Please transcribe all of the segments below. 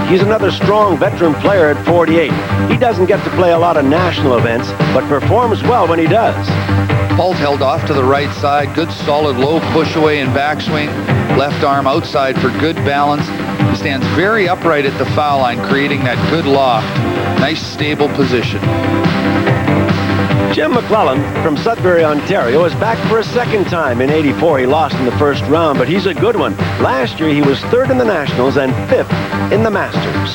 He's another strong veteran player at 48. He doesn't get to play a lot of national events, but performs well when he does. Paul's held off to the right side. Good solid low push away and backswing. Left arm outside for good balance. He stands very upright at the foul line, creating that good loft. Nice stable position. Jim MacLellan from Sudbury, Ontario, is back for a second time in '84. He lost in the first round, but he's a good one. Last year, he was third in the Nationals and fifth in the Masters.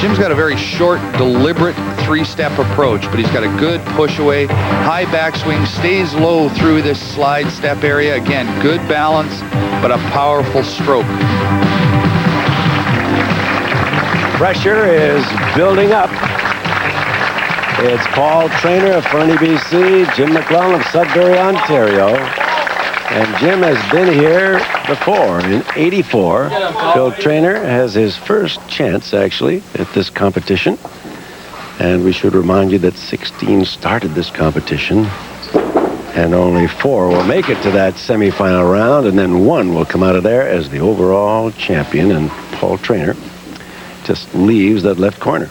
Jim's got a very short, deliberate three-step approach, but he's got a good push away, high backswing, stays low through this slide step area. Again, good balance, but a powerful stroke. Pressure is building up. It's Paul Traynor of Fernie, BC, Jim MacLellan of Sudbury, Ontario. And Jim has been here before in '84. Phil Traynor has his first chance, actually, at this competition. And we should remind you that 16 started this competition. And only 4 will make it to that semifinal round. And then 1 will come out of there as the overall champion. And Paul Traynor just leaves that left corner.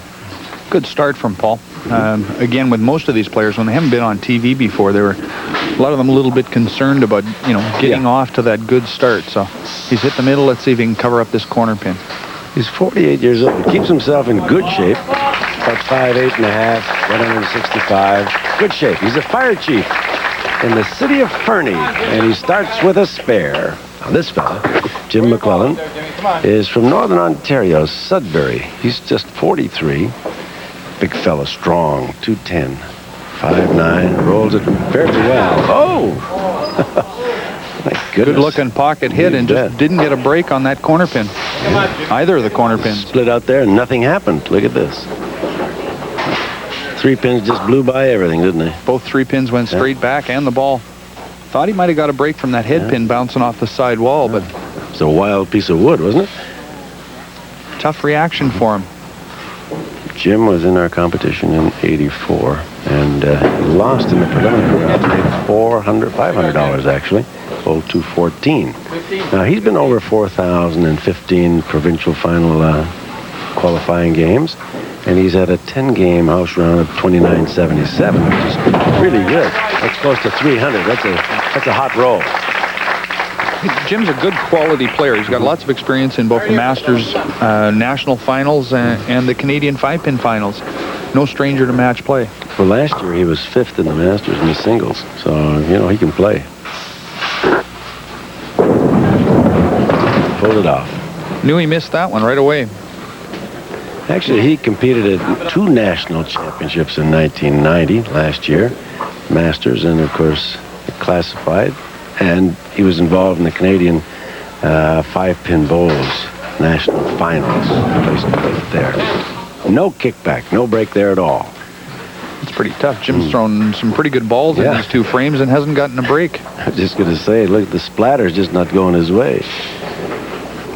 Good start from Paul. Again, with most of these players, when they haven't been on TV before, they were a lot of them a little bit concerned about, getting off to that good start. So he's hit the middle. Let's see if he can cover up this corner pin. He's 48 years old. He keeps himself in good shape. About 5'8 and a half, 165. Good shape. He's a fire chief in the city of Fernie, and he starts with a spare. Now, this fella, Jim MacLellan, is from Northern Ontario, Sudbury. He's just 43. Big fella, strong, 210, 5'9", rolls it fairly well. Oh! My goodness. Good-looking pocket hit and just didn't get a break on that corner pin. Either of the corner pins. Split out there and nothing happened. Look at this. 3 pins just blew by everything, didn't they? Both 3 pins went straight back, and the ball. Thought he might have got a break from that head pin bouncing off the side wall, but... It's a wild piece of wood, wasn't it? Tough reaction for him. Jim was in our competition in '84 and lost in the preliminary round. He made $500 actually, 214. Now he's been over 4,000 in 15 provincial final qualifying games, and he's had a 10-game house round of 29.77, which is really good. That's close to 300. That's a hot roll. Jim's a good quality player. He's got lots of experience in both the Masters national finals and the Canadian 5-pin finals. No stranger to match play. Well, last year he was 5th in the Masters in the singles, so, he can play. Pulled it off. Knew he missed that one right away. Actually, he competed at 2 national championships in 1990, last year. Masters and, of course, classified. And he was involved in the Canadian 5-pin bowls national finals. Placed there. No kickback, no break there at all. It's pretty tough. Jim's thrown some pretty good balls in these 2 frames and hasn't gotten a break. I was just going to say, look, the splatter's just not going his way.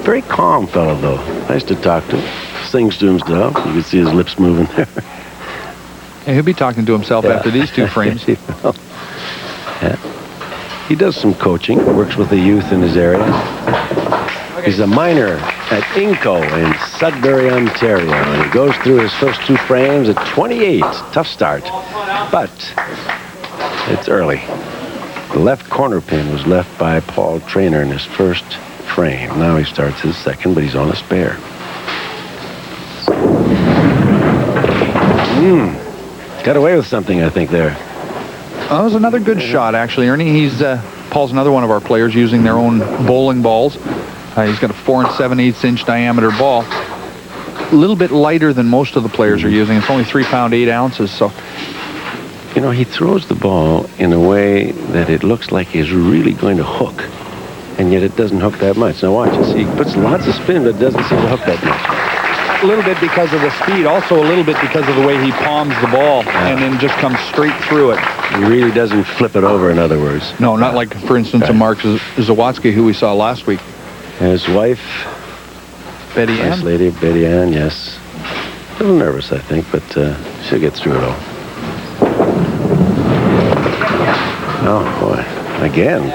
Very calm fellow, though. Nice to talk to. Sings to himself. You can see his lips moving there. Yeah, he'll be talking to himself after these 2 frames. He does some coaching, works with the youth in his area. He's a minor at Inco in Sudbury, Ontario, and he goes through his first 2 frames at 28. Tough start, but it's early. The left corner pin was left by Paul Traynor in his first frame. Now he starts his second, but he's on a spare. Got away with something, I think, there. That was another good shot, actually, Ernie. Paul's another one of our players using their own bowling balls. He's got a 4 7/8 inch diameter ball. A little bit lighter than most of the players are using. It's only 3 pounds 8 ounces. So, he throws the ball in a way that it looks like he's really going to hook, and yet it doesn't hook that much. Now watch it. See, he puts lots of spin, but it doesn't seem to hook that much. A little bit because of the speed, also a little bit because of the way he palms the ball and then just comes straight through it. He really doesn't flip it over, in other words. No, not like, for instance, a Mark Zawatsky, who we saw last week. His wife, Betty Ann. Nice lady, Betty Ann, yes. A little nervous, I think, but she'll get through it all. Oh, boy. Again.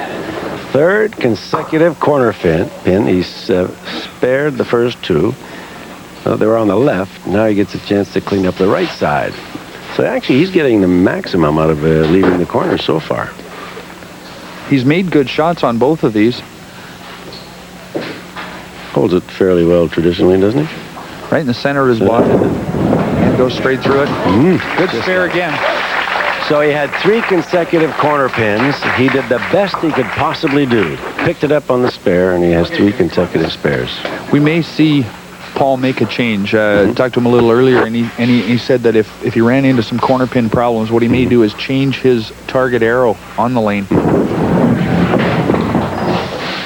3rd consecutive corner pin. He's spared the first 2. They were on the left. Now he gets a chance to clean up the right side. So actually, he's getting the maximum out of leaving the corner so far. He's made good shots on both of these. Holds it fairly well traditionally, doesn't he? Right in the center of his body. And goes straight through it. Good spare again. So he had 3 consecutive corner pins. He did the best he could possibly do. Picked it up on the spare, and he has 3 consecutive spares. We may see Paul make a change. Talked to him a little earlier, and he said that if he ran into some corner pin problems, what he may do is change his target arrow on the lane.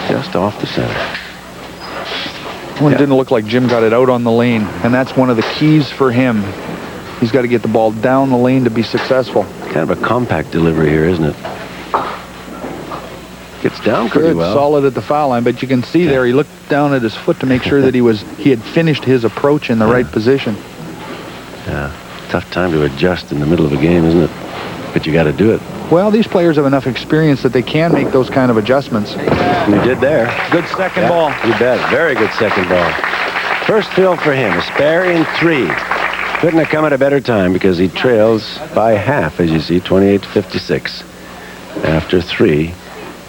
Just off the center. One didn't look like Jim got it out on the lane, and that's one of the keys for him. He's got to get the ball down the lane to be successful. Kind of a compact delivery here, isn't it? Gets down pretty well. Solid at the foul line, but you can see there he looked down at his foot to make sure that he had finished his approach in the right position. Yeah, tough time to adjust in the middle of a game, isn't it? But you got to do it. Well, these players have enough experience that they can make those kind of adjustments. And he did there. Good second ball. You bet. Very good second ball. First fill for him. A spare in 3. Couldn't have come at a better time because he trails by half, as you see, 28-56 after 3.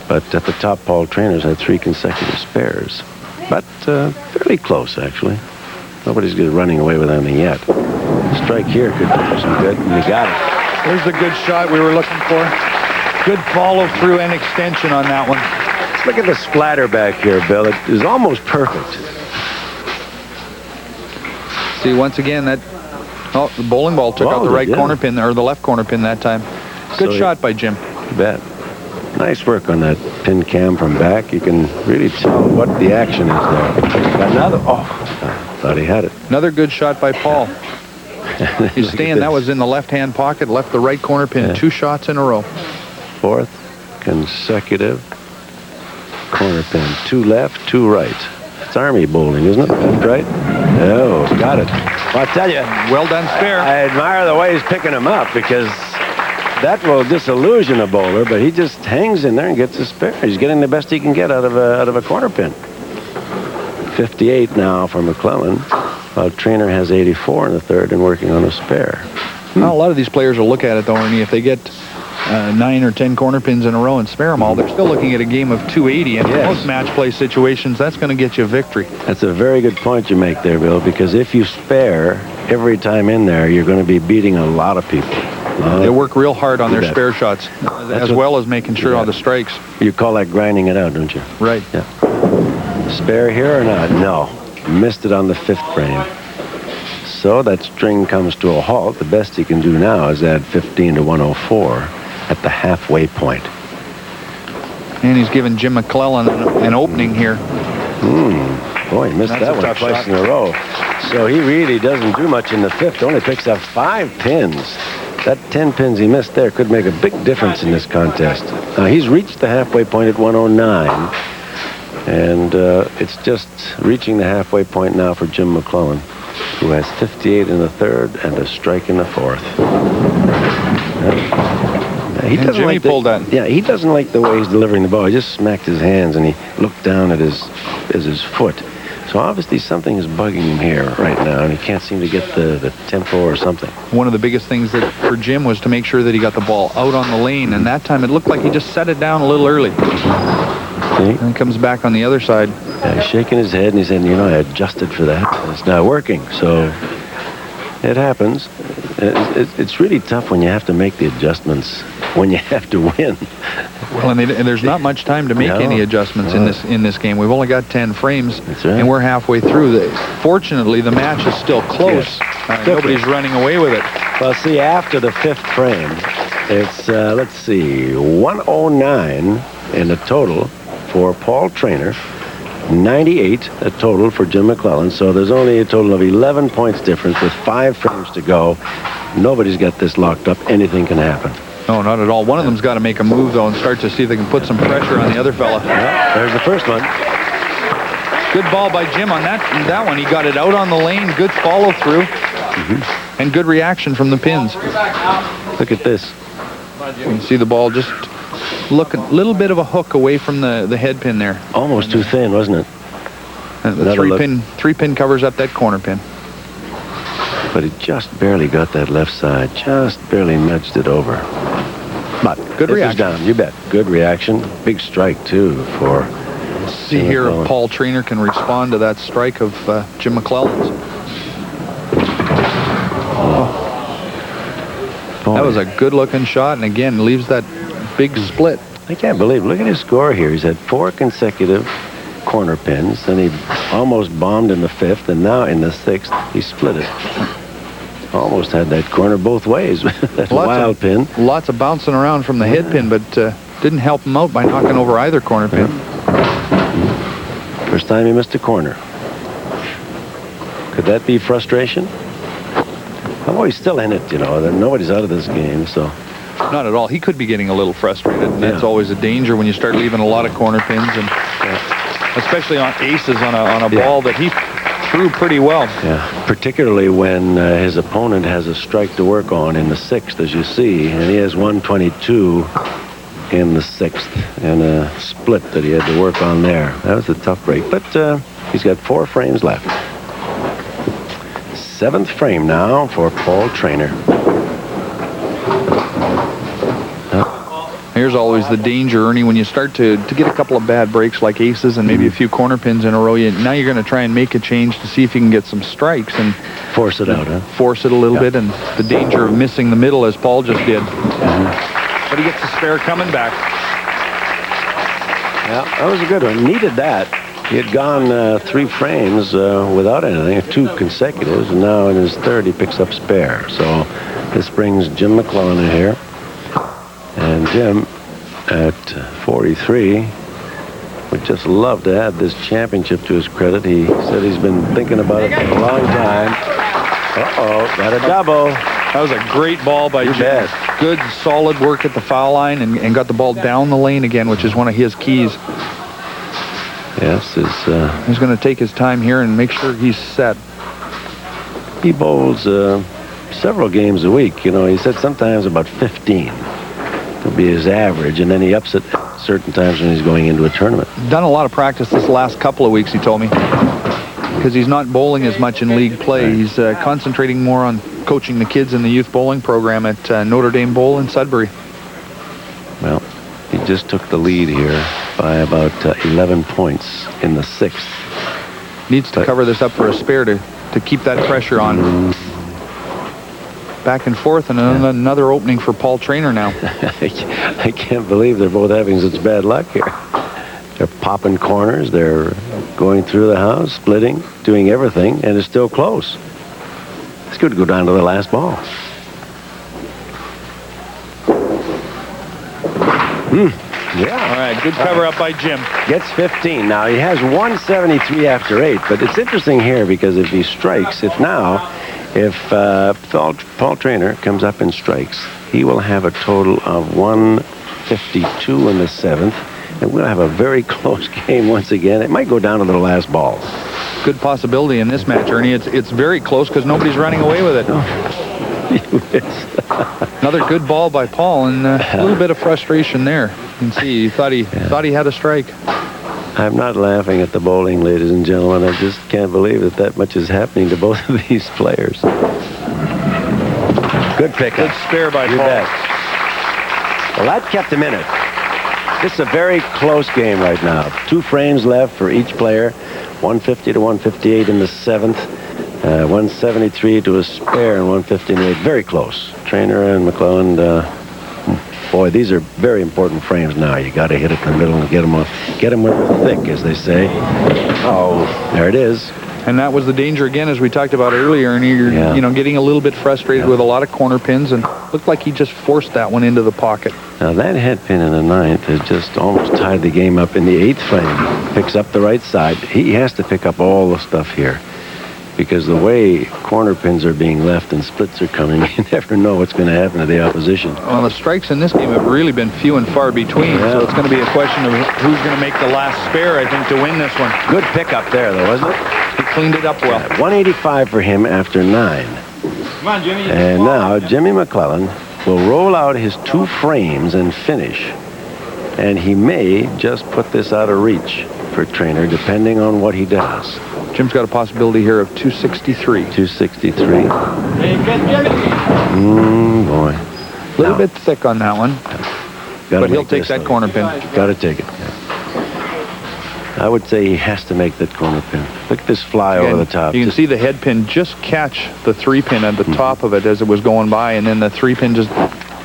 But at the top, Paul Traynor's had 3 consecutive spares. But fairly close, actually. Nobody's running away with anything yet. A strike here could do some good, and he got it. There's the good shot we were looking for. Good follow-through and extension on that one. Look at the splatter back here, Bill. It is almost perfect. See, once again, the bowling ball took out the right corner pin, or the left corner pin that time. Good shot by Jim. You bet. Nice work on that pin cam from back. You can really tell what the action is there. Got another. Oh, thought he had it. Another good shot by Paul. He's staying. That was in the left-hand pocket, left the right corner pin. 2 shots in a row. 4th consecutive corner pin. 2 left, 2 right. It's Army bowling, isn't it? That's right. Oh, got it. Well, I'll tell you. Well done spare. I admire the way he's picking him up because that will disillusion a bowler, but he just hangs in there and gets a spare. He's getting the best he can get out of a corner pin. 58 now for MacLellan, while Traynor has 84 in the 3rd and working on a spare. Well, a lot of these players will look at it, though, Ernie. If they get 9 or 10 corner pins in a row and spare them all, they're still looking at a game of 280. And in most match play situations, that's going to get you a victory. That's a very good point you make there, Bill, because if you spare every time in there, you're going to be beating a lot of people. They work real hard on their spare shots, as well as making sure all the strikes. You call that grinding it out, don't you? Right. Yeah. Spare here or not? No. Missed it on the 5th frame. So that string comes to a halt. The best he can do now is add 15 to 104 at the halfway point. And he's given Jim MacLellan an opening here. Boy, he missed that one twice in a row. So he really doesn't do much in the 5th. Only picks up 5 pins. That 10 pins he missed there could make a big difference in this contest. Now, he's reached the halfway point at 109. And it's just reaching the halfway point now for Jim MacLellan, who has 58 in the 3rd and a strike in the 4th. He doesn't like pulled that. Yeah, he doesn't like the way he's delivering the ball. He just smacked his hands and he looked down at his foot. So obviously something is bugging him here right now, and he can't seem to get the tempo or something. One of the biggest things for Jim was to make sure that he got the ball out on the lane, and that time it looked like he just set it down a little early. And he comes back on the other side. Yeah, he's shaking his head, and he said, you know, I adjusted for that. It's not working, so it happens. It's really tough when you have to make the adjustments when you have to win. Well, and there's not much time to make any adjustments in this game. We've only got 10 frames, and we're halfway through. Fortunately, the match is still close. Nobody's running away with it. Well, see, after the 5th frame, it's, let's see, 109 in the total for Paul Traynor, 98 a total for Jim MacLellan. So there's only a total of 11 points difference with 5 frames to go. Nobody's got this locked up. Anything can happen. No, not at all. One of them's got to make a move, though, and start to see if they can put some pressure on the other fella. Well, there's the first one. Good ball by Jim on that one. He got it out on the lane. Good follow-through. And good reaction from the pins. Look at this. You can see the ball just look a little bit of a hook away from the head pin there. Almost too thin, wasn't it? The 3-pin covers up that corner pin. But he just barely got that left side. Just barely nudged it over. But good reaction. Down, you bet. Good reaction. Big strike, too, for... See here if Paul Traynor can respond to that strike of Jim MacLellan's. Oh. That was a good-looking shot, and again, leaves that big split. I can't believe, look at his score here. He's had 4 consecutive corner pins, and he almost bombed in the 5th, and now in the 6th, he split it. Almost had that corner both ways. That wild pin. Lots of bouncing around from the head pin, but didn't help him out by knocking over either corner pin. First time he missed a corner. Could that be frustration? Oh, he's still in it, you know. Nobody's out of this game, so... Not at all. He could be getting a little frustrated, and that's always a danger when you start leaving a lot of corner pins, and especially on aces on a ball that he threw pretty well. Yeah, particularly when his opponent has a strike to work on in the 6th, as you see, and he has 122 in the 6th, and a split that he had to work on there. That was a tough break, but he's got 4 frames left. 7th frame now for Paul Traynor. Here's always the danger, Ernie, when you start to get a couple of bad breaks like aces and maybe a few corner pins in a row. Now you're going to try and make a change to see if you can get some strikes and force it out, huh? Force it a little bit, and the danger of missing the middle as Paul just did. But he gets the spare coming back. Yeah, that was a good one. Needed that. He had gone 3 frames without anything, 2 consecutives, and now in his 3rd he picks up spare. So this brings Jim MacLellan in here. And Jim, at 43, would just love to add this championship to his credit. He said he's been thinking about it for a long time. Uh-oh, got a double. That was a great ball by Jim. Good, solid work at the foul line and got the ball down the lane again, which is one of his keys. Yes, he's going to take his time here and make sure he's set. He bowls several games a week. You know, he said sometimes about 15 will be his average, and then he ups it certain times when he's going into a tournament. Done a lot of practice this last couple of weeks, he told me, because he's not bowling as much in league play. He's concentrating more on coaching the kids in the youth bowling program at Notre Dame Bowl in Sudbury. Well, he just took the lead here by about 11 points in the 6th. Needs to cover this up for a spare to keep that pressure on. Back and forth, and another opening for Paul Traynor now. I can't believe they're both having such bad luck here. They're popping corners, they're going through the house, splitting, doing everything, and it's still close. It's good to go down to the last ball. Yeah. All right, good cover up by Jim. Gets 15. Now, he has 173 after 8, but it's interesting here because if he strikes, if Paul Traynor comes up and strikes, he will have a total of 152 in the 7th, and we'll have a very close game once again. It might go down to the last ball. Good possibility in this match, Ernie. It's very close because nobody's running away with it. Another good ball by Paul, and a little bit of frustration there. You can see he thought he had a strike. I'm not laughing at the bowling, ladies and gentlemen. I just can't believe that much is happening to both of these players. Good pick. Good spare by Paul. Bet. Well, that kept him in it. This is a very close game right now. 2 frames left for each player. 150 to 158 in the 7th. 173 to a spare and 150 in the 8th. Very close. Traynor and MacLellan. Boy, these are very important frames now. You got to hit it in the middle and get them with the thick, as they say. Oh, there it is. And that was the danger again, as we talked about earlier. And you're, getting a little bit frustrated with a lot of corner pins, and looked like he just forced that one into the pocket. Now that head pin in the 9th has just almost tied the game up in the 8th frame. Picks up the right side. He has to pick up all the stuff here, because the way corner pins are being left and splits are coming, you never know what's going to happen to the opposition. Well, the strikes in this game have really been few and far between, so it's going to be a question of who's going to make the last spare, I think, to win this one. Good pickup there, though, wasn't it? He cleaned it up well. 185 for him after 9. Come on, Jimmy. And now Jimmy MacLellan will roll out his 2 frames and finish. And he may just put this out of reach. for Traynor, depending on what he does. Jim's got a possibility here of 263. 263. Boy. A little bit thick on that one. But he'll take that corner pin. Got to take it. I would say he has to make that corner pin. Look at this fly over the top. You can see the head pin just catch the 3-pin at the top of it as it was going by, and then the 3-pin just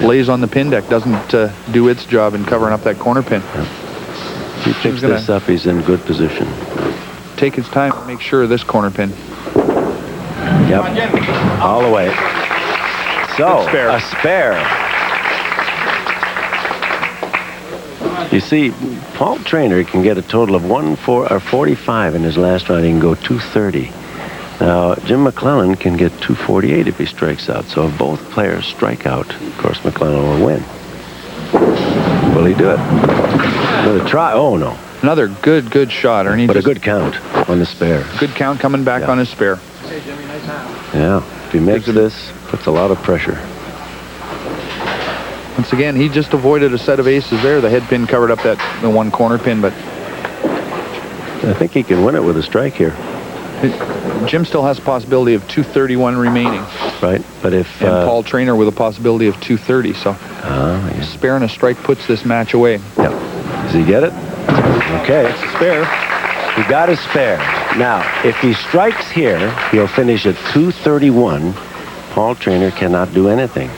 lays on the pin deck, doesn't do its job in covering up that corner pin. If he picks this up, he's in good position. Take his time to make sure of this corner pin. Yep, all the way. So, a spare. You see, Paul Traynor can get a total of 45 in his last round. He can go 230. Now, Jim MacLellan can get 248 if he strikes out. So if both players strike out, of course, MacLellan will win. Will he do it? Another try? Oh, no. Another good shot, Ernie. But a good count on the spare. Good count coming back on his spare. Yeah, if he makes this, puts a lot of pressure. Once again, he just avoided a set of aces there. The head pin covered up the one corner pin, but I think he can win it with a strike here. Jim still has a possibility of 231 remaining. Right, but if... And Paul Traynor with a possibility of 230, so yeah. Spare and a strike puts this match away. Yep. Does he get it? Okay. That's a spare. He got his spare. Now, if he strikes here, he'll finish at 231. Paul Traynor cannot do anything.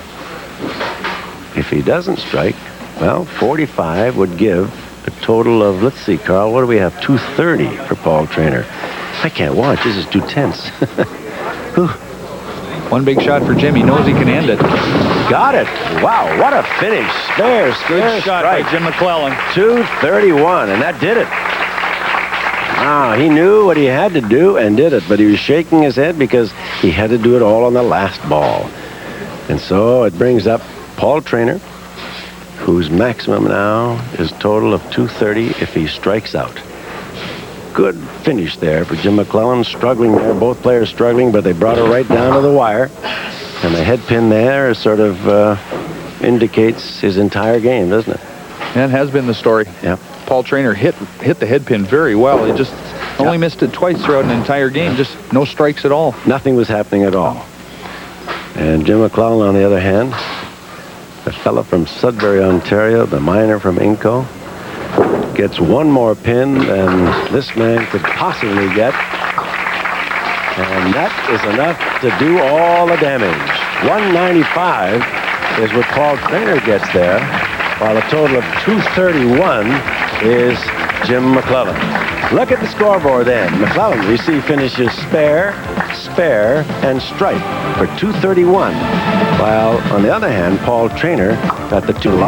If he doesn't strike, well, 45 would give a total of, let's see, Carl, what do we have? 230 for Paul Traynor. I can't watch. This is too tense. One big shot for Jim. He knows he can end it. Got it. Wow, what a finish. Spare, good shot by Jim MacLellan. 231, and that did it. Wow, he knew what he had to do and did it, but he was shaking his head because he had to do it all on the last ball. And so it brings up Paul Traynor, whose maximum now is a total of 230 if he strikes out. Good finish there for Jim MacLellan, struggling there. Both players struggling, but they brought it right down to the wire. And the head pin there sort of indicates his entire game, doesn't it? That has been the story. Yep. Paul Traynor hit the head pin very well. He just only missed it twice throughout an entire game. Just no strikes at all. Nothing was happening at all. And Jim MacLellan, on the other hand, the fellow from Sudbury, Ontario, the miner from Inco, gets one more pin than this man could possibly get. And that is enough to do all the damage. 195 is what Paul Traynor gets there, while a total of 231 is Jim MacLellan. Look at the scoreboard then. MacLellan, we see, finishes spare, and strike for 231. While, on the other hand, Paul Traynor got the two.